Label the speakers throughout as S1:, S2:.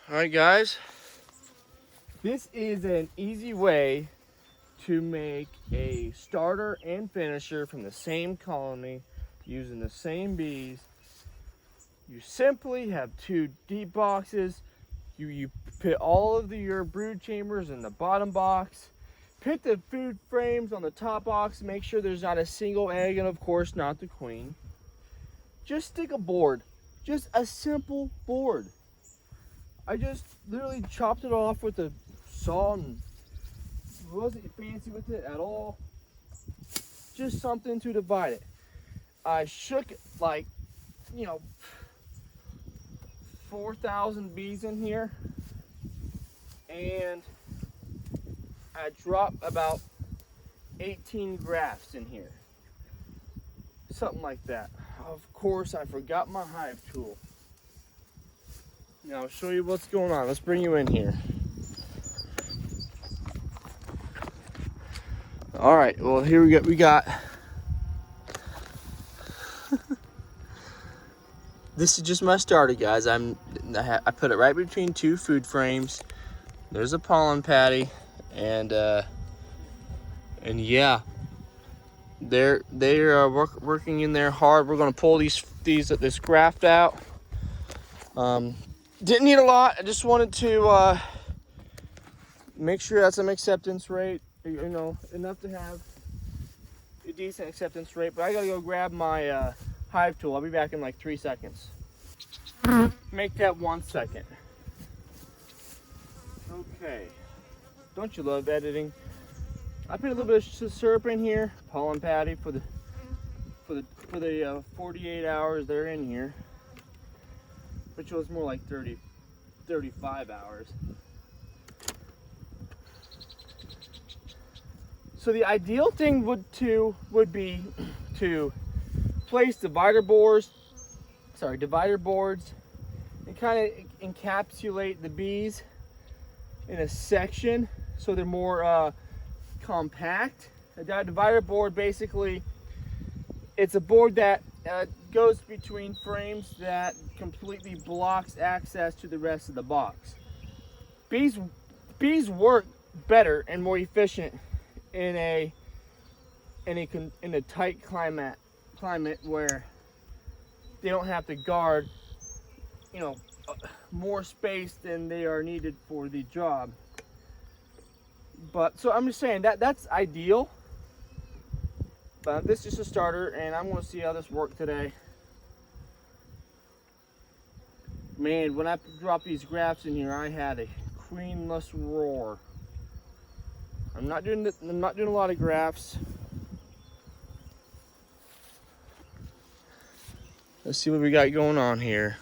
S1: Alright guys, this is an easy way to make a starter and finisher from the same colony using the same bees. You simply have two deep boxes. You put all of your brood chambers in the bottom box. Put the food frames on the top box. Make sure there's not a single egg, and of course not the queen. Just stick a board, just a simple board. I just literally chopped it off with a saw and wasn't fancy with it at all. Just something to divide it. I shook it like, 4,000 bees in here, and I dropped about 18 grafts in here. Something like that. Of course, I forgot my hive tool. Now I'll show you what's going on. Let's bring you in here. All right, well here we got this is just my starter, guys. I put it right between two food frames. There's a pollen patty, and yeah, they are working in there hard. We're gonna pull this graft out. Didn't need a lot. I just wanted to make sure that's some acceptance rate. Enough to have a decent acceptance rate. But I gotta go grab my hive tool. I'll be back in like 3 seconds. Make that 1 second. Okay. Don't you love editing? I put a little bit of syrup in here, pollen patty for the 48 hours they're in here, which was more like 35 hours. So the ideal thing would be to place divider boards and kind of encapsulate the bees in a section so they're more compact. A divider board, basically, it's a board that goes between frames that completely blocks access to the rest of the box. Bees work better and more efficient in a tight climate where they don't have to guard more space than they are needed for the job. But so I'm just saying that's ideal. But this is just a starter, and I'm going to see how this works today. Man, when I dropped these grafts in here, I had a queenless roar. I'm not doing a lot of grafts. Let's see what we got going on here.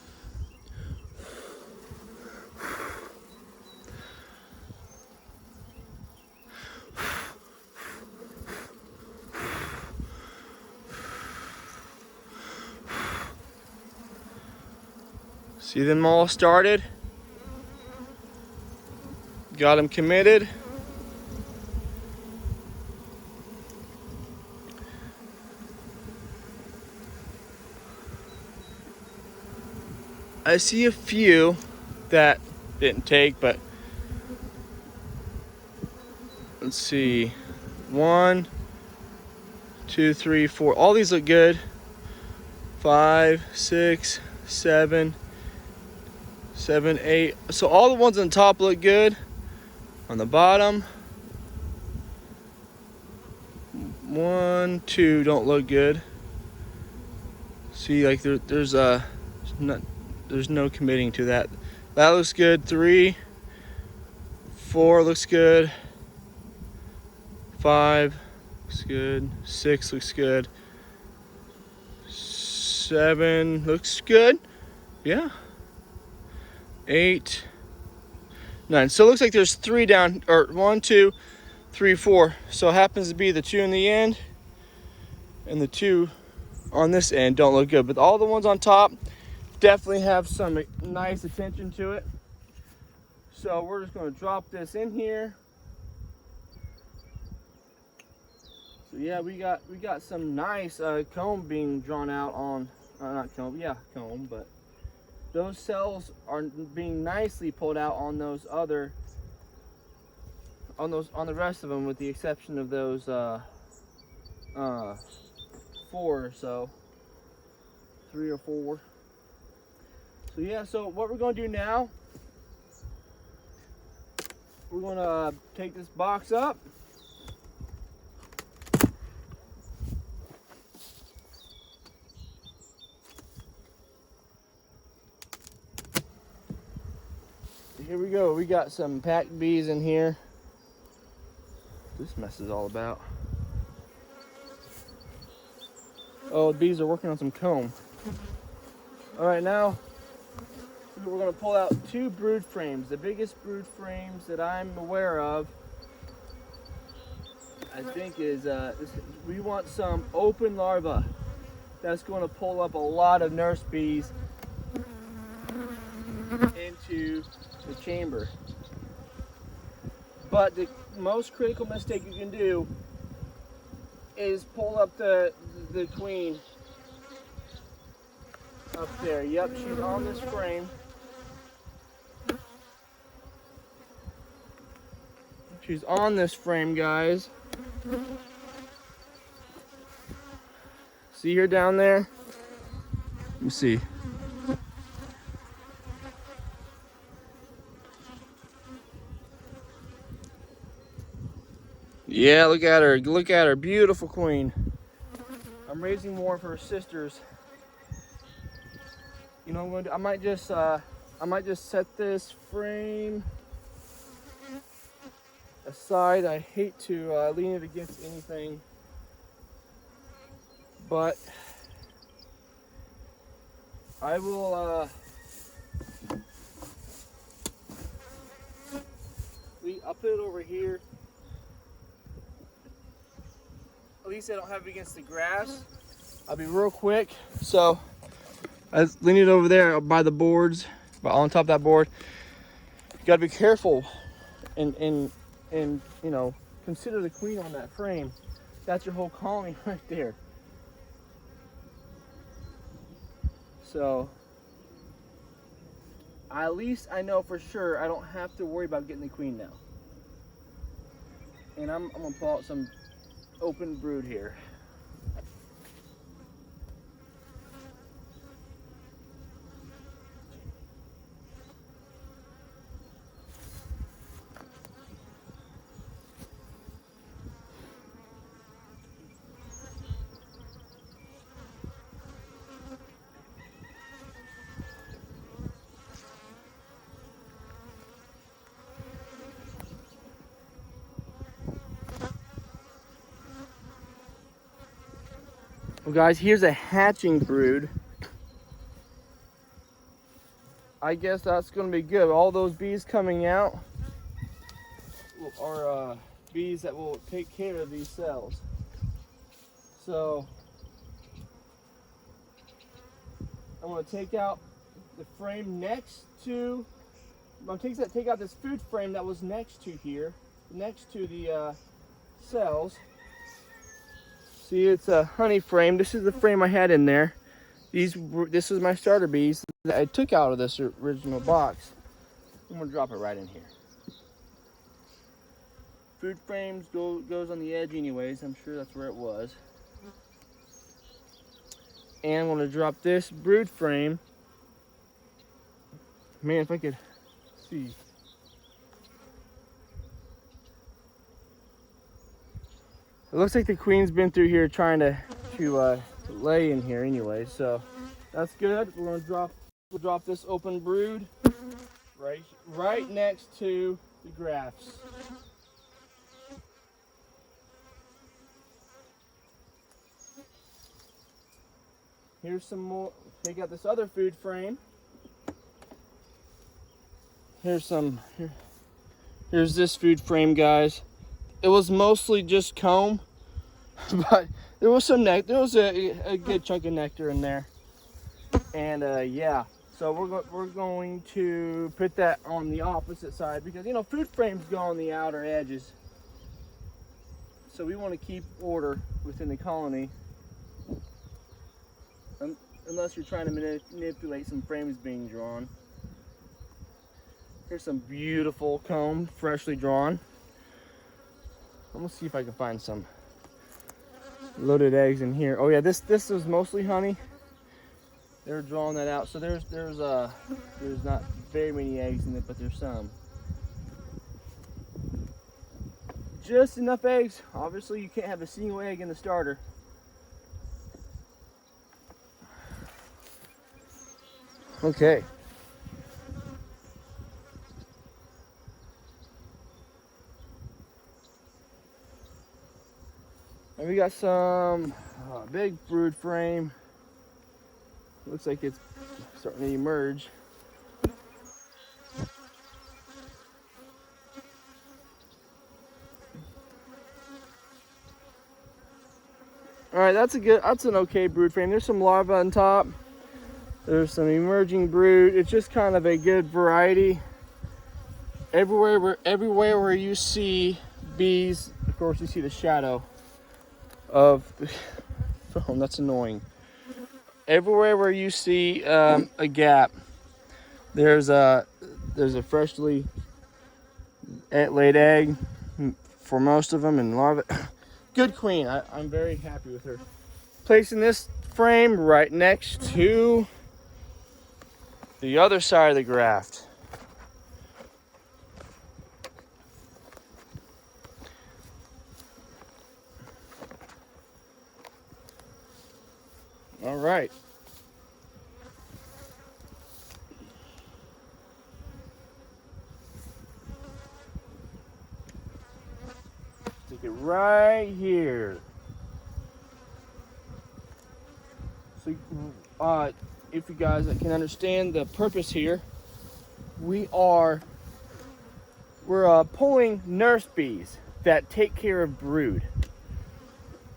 S1: See them all started? Got them committed. I see a few that didn't take, but let's see. 1, 2, 3, 4. All these look good. 5, 6, 7, 8. So all the ones on top look good. On the bottom, 1, 2 don't look good. See, like there's no committing to that. That looks good. 3, 4 looks good. 5 looks good. 6 looks good. 7 looks good. Yeah. 8, 9. So it looks like there's 3 down, or 1, 2, 3, 4. So it happens to be the 2 in the end and the 2 on this end don't look good. But all the ones on top definitely have some nice attention to it. So we're just going to drop this in here. So yeah, we got some nice comb being drawn out on, not comb, yeah, comb, but those cells are being nicely pulled out on those other, on the rest of them, with the exception of those 4 or so, 3 or 4. So yeah, so what we're going to do now, we're going to take this box up. Here we go. We got some packed bees in here. This mess is all about. Oh, the bees are working on some comb. All right, now we're going to pull out 2 brood frames. The biggest brood frames that I'm aware of, I think, is we want some open larvae. That's going to pull up a lot of nurse bees into the chamber. But the most critical mistake you can do is pull up the queen up there. Yep, she's on this frame. She's on this frame, guys. See her down there? Let me see. Yeah, look at her. Look at her. Beautiful queen. I'm raising more of her sisters. You know what I'm going to do? I might just set this frame aside. I hate to lean it against anything, but I will I'll put it over here. At least I don't have it against the grass. I'll be real quick. So I lean it over there by the boards, but on top of that board. You gotta be careful and you know, consider the queen on that frame. That's your whole colony right there. So at least I know for sure I don't have to worry about getting the queen now. And I'm gonna pull out some open brood here. Well, guys, here's a hatching brood. I guess that's going to be good. All those bees coming out are bees that will take care of these cells. So I'm going to take out the frame next to. I'm going to take out this food frame that was next to here, next to the cells. See, it's a honey frame. This is the frame I had in there. This is my starter bees that I took out of this original box. I'm gonna drop it right in here. Food frames goes on the edge anyways. I'm sure that's where it was. And I'm gonna drop this brood frame. Man, if I could see. It looks like the queen's been through here trying to lay in here anyway, so that's good. We're gonna drop this open brood right next to the grafts. Here's some more. Take out this other food frame. Here's this food frame, guys. It was mostly just comb, but there was some nectar. There was a good chunk of nectar in there, and yeah. So we're going to put that on the opposite side because you know food frames go on the outer edges. So we want to keep order within the colony. unless you're trying to manipulate some frames being drawn. Here's some beautiful comb, freshly drawn. I'm gonna see if I can find some loaded eggs in here. Oh yeah, this is mostly honey. They're drawing that out, so there's not very many eggs in it, but there's some. Just enough eggs. Obviously, you can't have a single egg in the starter. Okay. And we got some big brood frame. Looks like it's starting to emerge. All right, that's an okay brood frame. There's some larvae on top. There's some emerging brood. It's just kind of a good variety. Everywhere where you see bees, of course you see the shadow of the phone. That's annoying. Everywhere where you see a gap, there's a freshly laid egg for most of them, and larvae. Good queen. I'm very happy with her. Placing this frame right next to the other side of the graft. All right. Stick it right here. So, if you guys can understand the purpose here, we're pulling nurse bees that take care of brood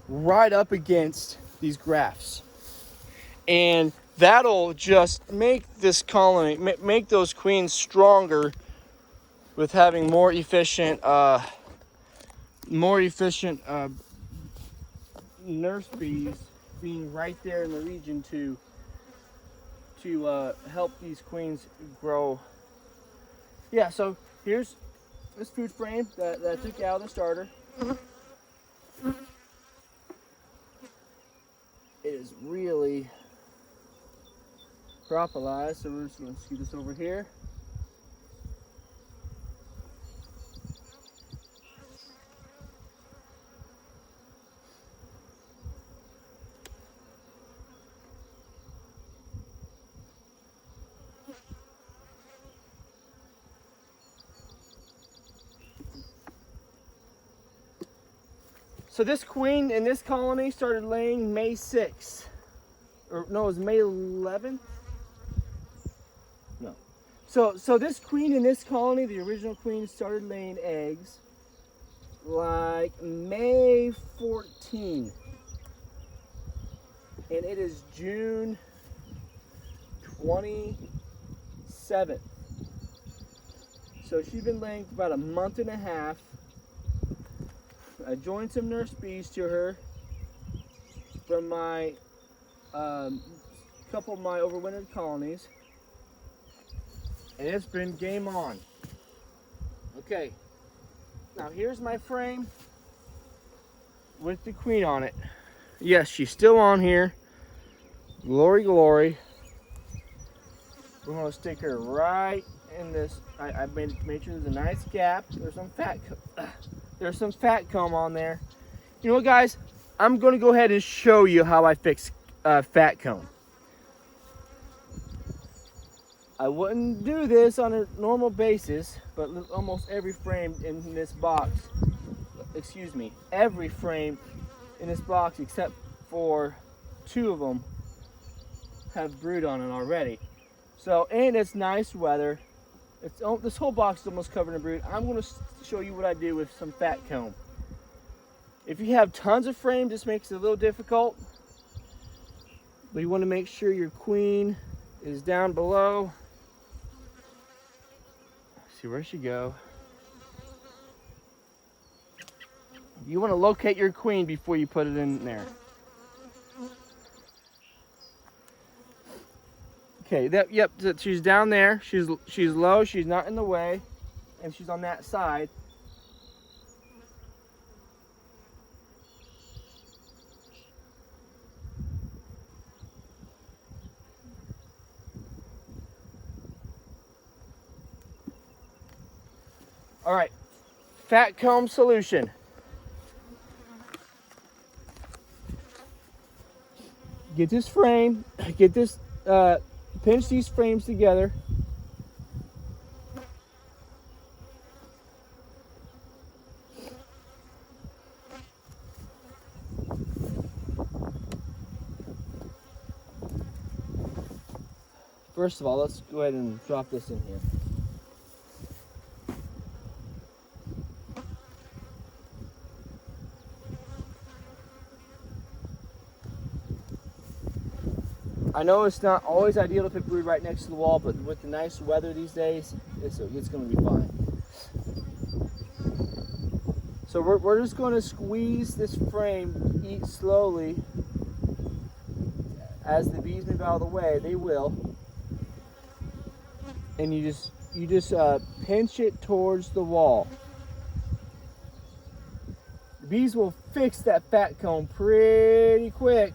S1: right up against these grafts. And that'll just make this colony, make those queens stronger with having more efficient nurse bees being right there in the region to help these queens grow. Yeah, so here's this food frame that I took out of the starter. It is really propolised, so we're just going to scoot this over here. So this queen in this colony started laying May 6th. Or no, it was May 11th? No. So this queen in this colony, the original queen, started laying eggs like May 14. And it is June 27th. So she's been laying for about a month and a half. I joined some nurse bees to her from my couple of my overwintered colonies, and it's been game on. Okay, now here's my frame with the queen on it. Yes, she's still on here. Glory, glory. We're gonna stick her right in this. I made sure there's a nice gap. There's some fat comb on there. You know what, guys? I'm going to go ahead and show you how I fix fat comb. I wouldn't do this on a normal basis, but almost every frame in this box, every frame in this box except for 2 of them have brood on it already. So, and it's nice weather. This whole box is almost covered in brood. I'm going to show you what I do with some fat comb. If you have tons of frame, this makes it a little difficult. But you want to make sure your queen is down below. See, where she go? You want to locate your queen before you put it in there. Okay, yep, she's down there. She's low, she's not in the way, and she's on that side. All right, fat comb solution. Get this frame, pinch these frames together. First of all, let's go ahead and drop this in here. I know it's not always ideal to put brood right next to the wall, but with the nice weather these days, it's going to be fine. So we're just going to squeeze this frame, eat slowly. As the bees move out of the way, they will. And you just pinch it towards the wall. The bees will fix that fat comb pretty quick.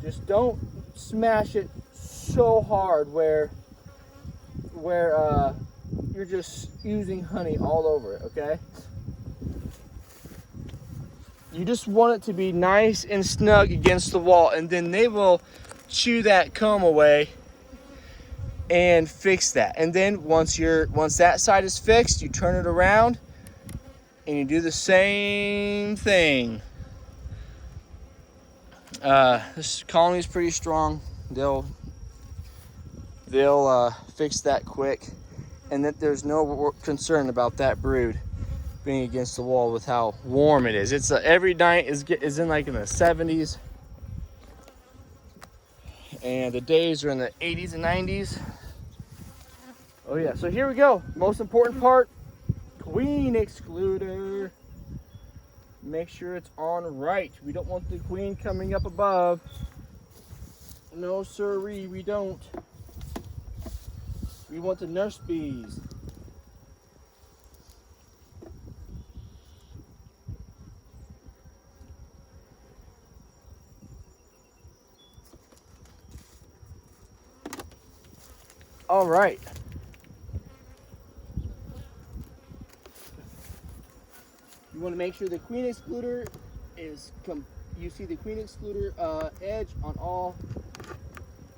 S1: Just don't smash it so hard where you're just using honey all over it, okay? You just want it to be nice and snug against the wall, and then they will chew that comb away and fix that. And then once that side is fixed, you turn it around and you do the same thing. This colony is pretty strong. They'll fix that quick, and that there's no concern about that brood being against the wall with how warm it is. It's every night is in like in the 70s, and the days are in the 80s and 90s. Oh yeah, so here we go. Most important part, queen excluder. Make sure it's on right. We don't want the queen coming up above. No sirree, we don't. We want the nurse bees. All right. You want to make sure the queen excluder is, you see the queen excluder edge on all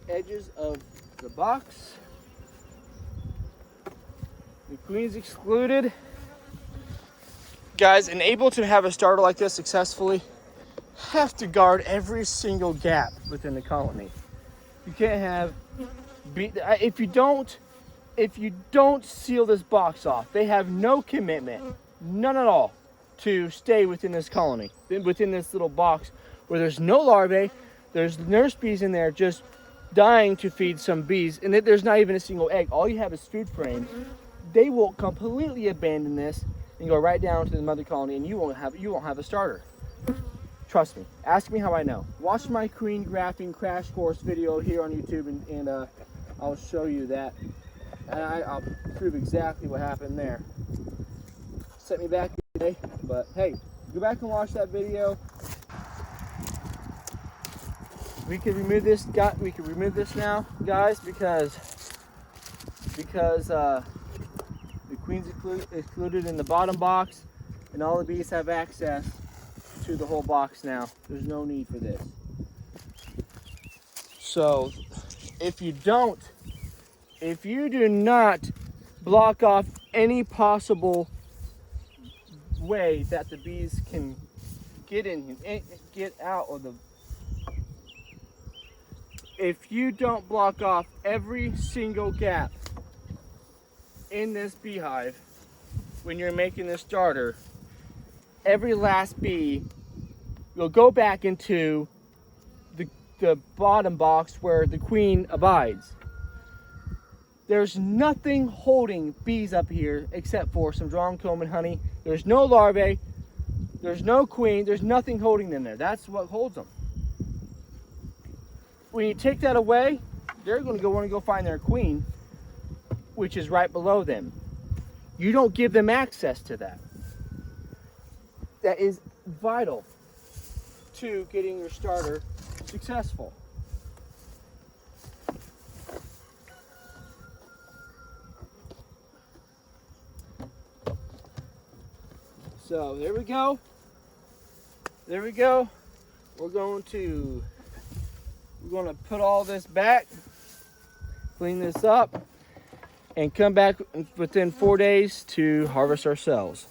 S1: edges of the box. The queen's excluded. Guys, and able to have a starter like this successfully, have to guard every single gap within the colony. You can't have, if you don't seal this box off, they have no commitment, none at all, to stay within this colony, within this little box where there's no larvae, there's nurse bees in there just dying to feed some bees, and there's not even a single egg. All you have is food frames. They will completely abandon this and go right down to the mother colony, and you won't have a starter. Trust me. Ask me how I know. Watch my queen grafting crash course video here on YouTube, and I'll show you that, and I'll prove exactly what happened there. Set me back today, but hey, go back and watch that video. We can remove this. We can remove this now, guys, because the queen's excluded in the bottom box, and all the bees have access to the whole box now. There's no need for this. So, if you do not block off any possible way that the bees can get in and get out of the, if you don't block off every single gap in this beehive when you're making this starter, every last bee will go back into the bottom box where the queen abides. There's nothing holding bees up here except for some drawn comb and honey. There's no larvae, there's no queen, there's nothing holding them there. That's what holds them. When you take that away,
S2: they're going to want to go find their queen, which is right below them. You don't give them access to that. That is vital to getting your starter successful. So there we go. There we go. We're going to put all this back, clean this up, and come back within 4 days to harvest ourselves.